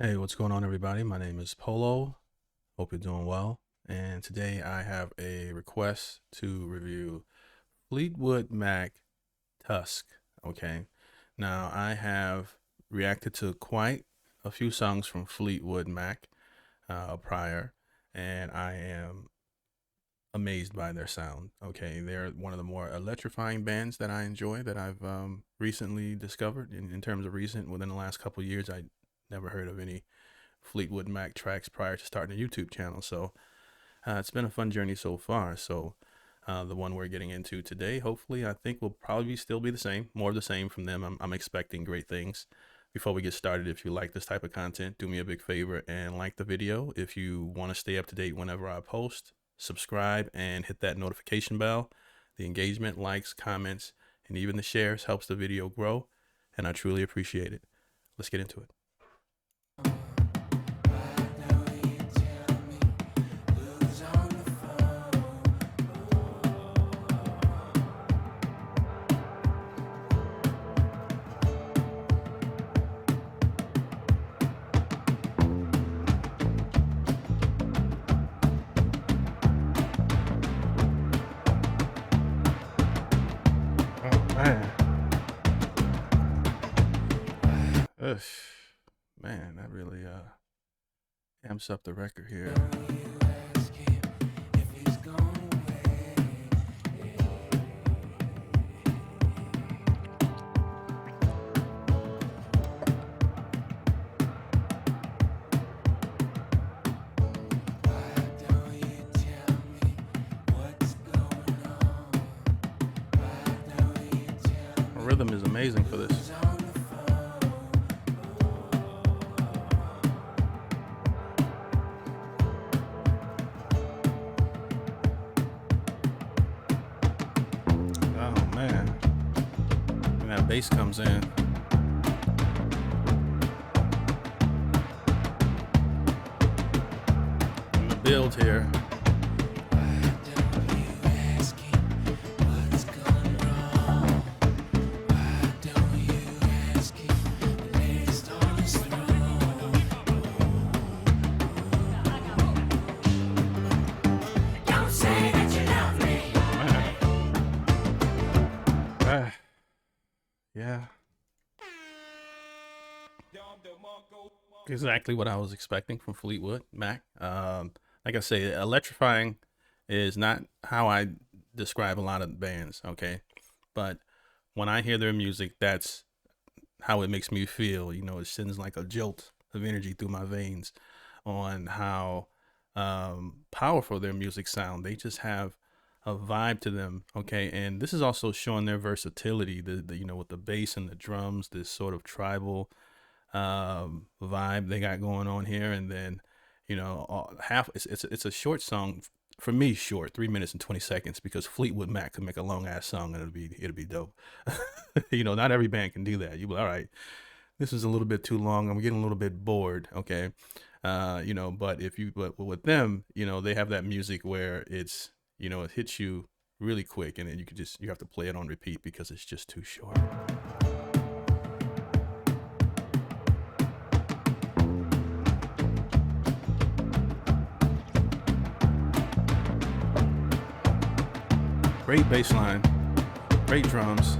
Hey, what's going on, everybody? My name is Polo. Hope you're doing well. And today I have a request to review Fleetwood Mac Tusk. Okay. Now, I have reacted to quite a few songs from Fleetwood Mac prior, and I am amazed by their sound. Okay. They're one of the more electrifying bands that I enjoy that I've recently discovered. In terms of recent, within the last couple of years, I never heard of any Fleetwood Mac tracks prior to starting a YouTube channel. So it's been a fun journey so far. So the one we're getting into today, hopefully, I think will probably still be the same, more of the same from them. I'm expecting great things. Before we get started, if you like this type of content, do me a big favor and like the video. If you want to stay up to date whenever I post, subscribe and hit that notification bell. The engagement, likes, comments, and even the shares helps the video grow, and I truly appreciate it. Let's get into it. Oh man. Ugh. Man, that really amps up the record here. The rhythm is amazing for this. Oh man. And that bass comes in. And the build here. Yeah. Exactly what I was expecting from Fleetwood Mac. Like I say, electrifying is not how I describe a lot of bands, okay? But when I hear their music, that's how it makes me feel. You know, it sends like a jolt of energy through my veins on how powerful their music sound. They just have a vibe to them, okay? And this is also showing their versatility. The you know, with the bass and the drums, this sort of tribal vibe they got going on here, and then you know, half it's a short song for me, short 3 minutes and 20 seconds, because Fleetwood Mac could make a long ass song and it'll be dope. You know, not every band can do that. You be all right, this is a little bit too long, I'm getting a little bit bored, okay? You know, but with them, you know, they have that music where it's, you know, it hits you really quick, and then you have to play it on repeat because it's just too short. Great bass line, great drums.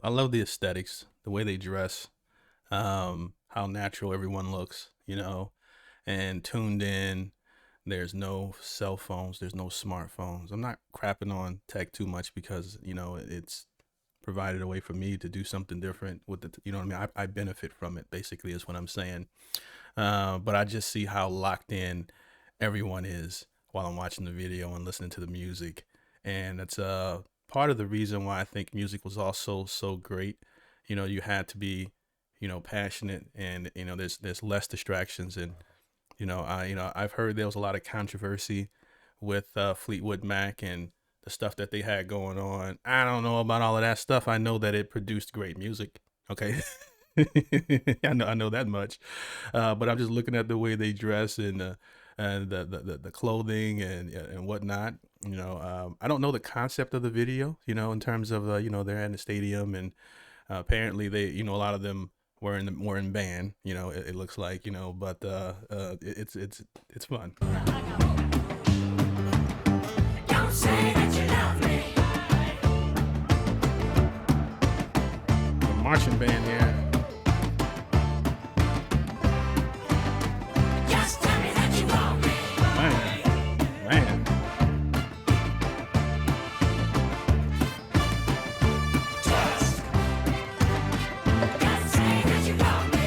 I love the aesthetics, the way they dress, how natural everyone looks, you know, and tuned in. There's no cell phones, there's no smartphones. I'm not crapping on tech too much because, you know, it's provided a way for me to do something different with the, you know what I mean? I benefit from it, basically, is what I'm saying. But I just see how locked in everyone is while I'm watching the video and listening to the music. And that's part of the reason why I think music was also so great. You know, you had to be, you know, passionate, and you know, there's less distractions. And you know, I've heard there was a lot of controversy with Fleetwood Mac and the stuff that they had going on. I don't know about all of that stuff. I know that it produced great music. Okay. I know that much. But I'm just looking at the way they dress and the clothing and whatnot. I don't know the concept of the video. In terms of they're in the stadium and apparently they a lot of them were in band. It looks like but it's fun. Don't say that you love me. The marching band here. Just tell me that you want me. Man. Tusk. Just say that you want me.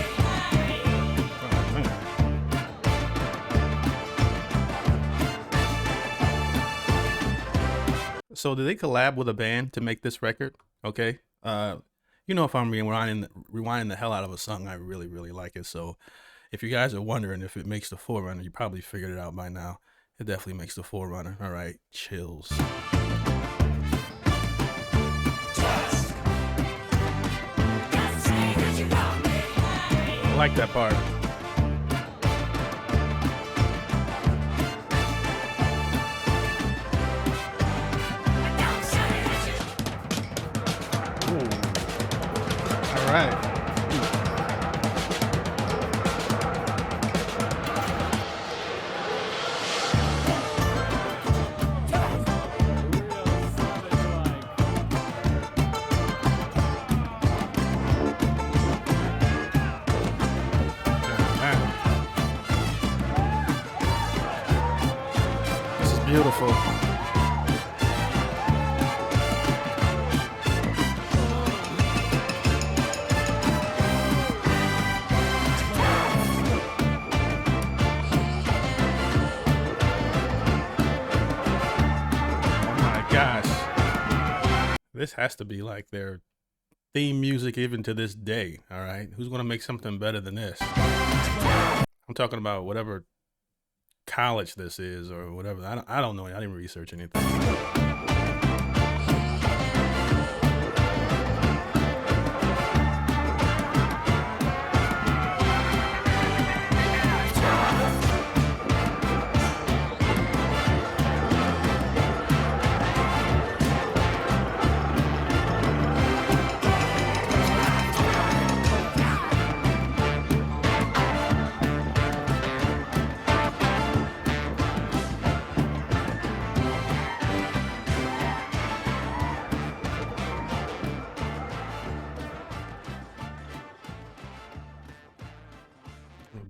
So did they collab with a band to make this record? Okay. If I'm rewinding the hell out of a song, I really, really like it. So if you guys are wondering if it makes the Forerunner, you probably figured it out by now. It definitely makes the Forerunner. All right, chills. I like that part. All right. This is beautiful. Gosh, this has to be like their theme music even to this day. All right, who's gonna make something better than this? I'm talking about whatever college this is or whatever. I don't know. I didn't research anything.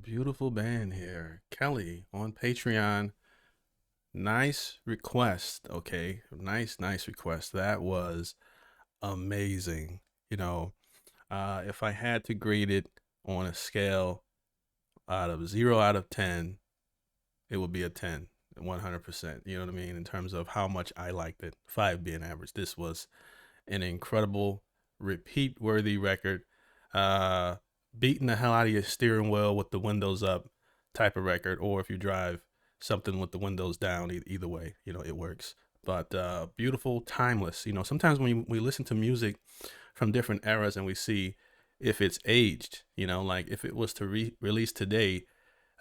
Beautiful band here. Kelly on Patreon. Nice request. Okay. Nice request. That was amazing. If I had to grade it on a scale out of 0 out of 10, it would be a 10, 100%. You know what I mean? In terms of how much I liked it. 5 being average. This was an incredible, repeat worthy record. Beating the hell out of your steering wheel with the windows up type of record, or if you drive something with the windows down, either way, it works. But beautiful, timeless. Sometimes when we listen to music from different eras and we see if it's aged, like if it was to release today,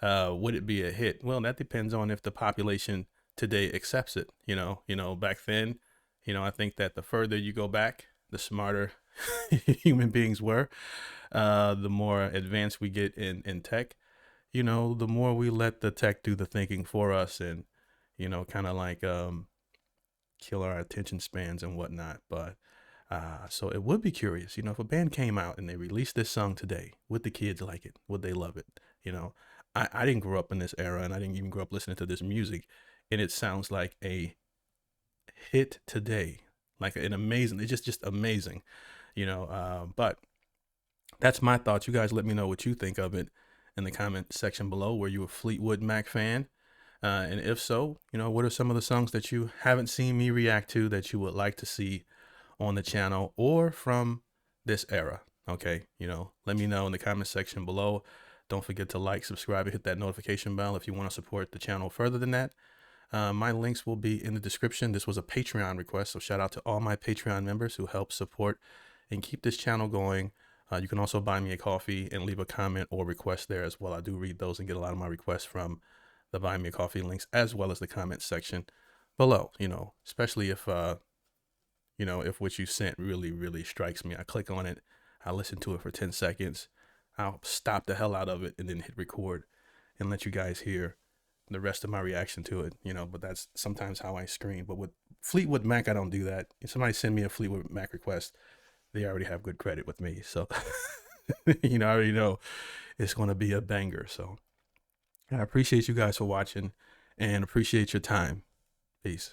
would it be a hit? Well, that depends on if the population today accepts it. Back then, I think that the further you go back, the smarter human beings were. The more advanced we get in tech, the more we let the tech do the thinking for us and, kind of like kill our attention spans and whatnot. But so it would be curious, if a band came out and they released this song today, would the kids like it? Would they love it? I didn't grow up in this era and I didn't even grow up listening to this music. And it sounds like a hit today, like an amazing, it's just amazing, but that's my thoughts. You guys let me know what you think of it in the comment section below. Were you a Fleetwood Mac fan? And if so, what are some of the songs that you haven't seen me react to that you would like to see on the channel or from this era? Okay, let me know in the comment section below. Don't forget to like, subscribe, and hit that notification bell if you want to support the channel further than that. My links will be in the description. This was a Patreon request, so shout out to all my Patreon members who help support and keep this channel going You can also buy me a coffee and leave a comment or request there as well. I do read those and get a lot of my requests from the buy me a coffee links as well as the comment section below, especially if, if what you sent really strikes me. I click on it, I listen to it for 10 seconds, I'll stop the hell out of it and then hit record and let you guys hear the rest of my reaction to it, but that's sometimes how I screen. But with Fleetwood Mac, I don't do that. If somebody send me a Fleetwood Mac request, they already have good credit with me. So, I already know it's going to be a banger. So I appreciate you guys for watching and appreciate your time. Peace.